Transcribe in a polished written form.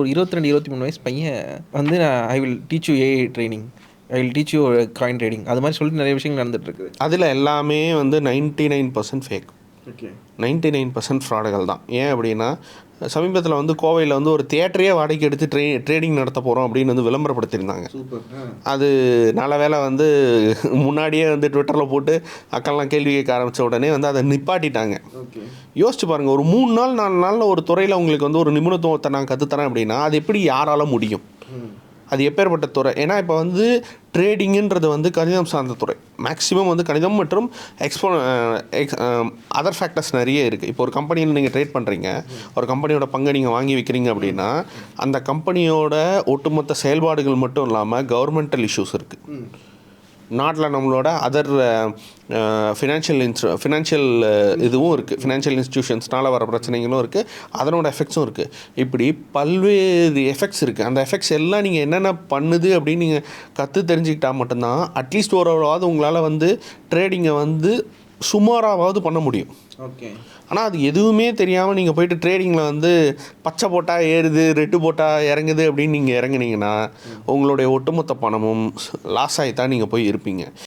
ஒரு 22, 23 வயசு பையன் வந்து I will teach you AI training. I will teach you coin trading. அது மாரி சொல்லிட்டு நெறைய விஷயங்கள் நடந்துட்டு இருக்குது. அதில எல்லாமே வந்து 99% ஃபேக். ஓகே. 99% ஃப்ராடுகள் தான். ஏன் அப்படின்னா, சமீபத்தில வந்து கோவையில வந்து ஒரு தியேட்டரையே வாடகைக்கு எடுத்து ட்ரேடிங் நடத்த போறோம் அப்படின்னு வந்து விளம்பரப்படுத்தியிருந்தாங்க. சூப்பர். அது நல்ல வேளை வந்து முன்னாடியே வந்து ட்விட்டர்ல போட்டு மக்கள்லாம் கேள்வி கேட்க ஆரம்பிச்ச உடனே வந்து அத நிப்பாட்டிட்டாங்க. ஓகே. யோசிச்சு பாருங்க, ஒரு 3 நாள் 4 நாள்ல ஒரு துறையில உங்களுக்கு வந்து ஒரு நிபுணத்துவத்த நான் கத்து தரேன் அப்படின்னா, அது எப்படி யாரால முடியும்? அது எப்பேற்பட்ட துறை? ஏன்னா இப்போ வந்து ட்ரேடிங்குன்றது வந்து கணிதம் சார்ந்த துறை. மேக்ஸிமம் வந்து கணிதம் மற்றும் அதர் ஃபேக்டர்ஸ் நிறைய இருக்குது. இப்போ ஒரு கம்பெனியில் நீங்கள் ட்ரேட் பண்ணுறீங்க, ஒரு கம்பெனியோட பங்கை நீங்கள் வாங்கி விற்கிறீங்க அப்படின்னா, அந்த கம்பெனியோட ஒட்டுமொத்த செயல்பாடுகள் மட்டும் இல்லாமல் கவர்மெண்டல் இஷ்யூஸ் இருக்குது. நாட்டில் நம்மளோட அதர் ஃபினான்ஷியல் இதுவும் இருக்குது. ஃபினான்ஷியல் இன்ஸ்டிடியூஷன்ஸ்னால் வர பிரச்சனைகளும் இருக்குது, அதனோட எஃபெக்ட்ஸும் இருக்குது. இப்படி பல்வேறு எஃபெக்ட்ஸ் இருக்குது. அந்த எஃபெக்ட்ஸ் எல்லாம் நீங்கள் என்னென்ன பண்ணுது அப்படின்னு நீங்கள் கற்று தெரிஞ்சுக்கிட்டால் மட்டும்தான் அட்லீஸ்ட் ஓரளவாவது உங்களால் வந்து ட்ரேடிங்கை வந்து சுமாராவது பண்ண முடியும். ஓகே. ஆனால் அது எதுவுமே தெரியாமல் நீங்கள் போய்ட்டு ட்ரேடிங்கில் வந்து பச்சை போட்டால் ஏறுது, ரெட்டு போட்டால் இறங்குது அப்படின்னு நீங்கள் இறங்குனீங்கன்னா உங்களுடைய ஒட்டுமொத்த பணமும் லாஸ் ஆகி தான் நீங்கள் போய் இருப்பீங்க.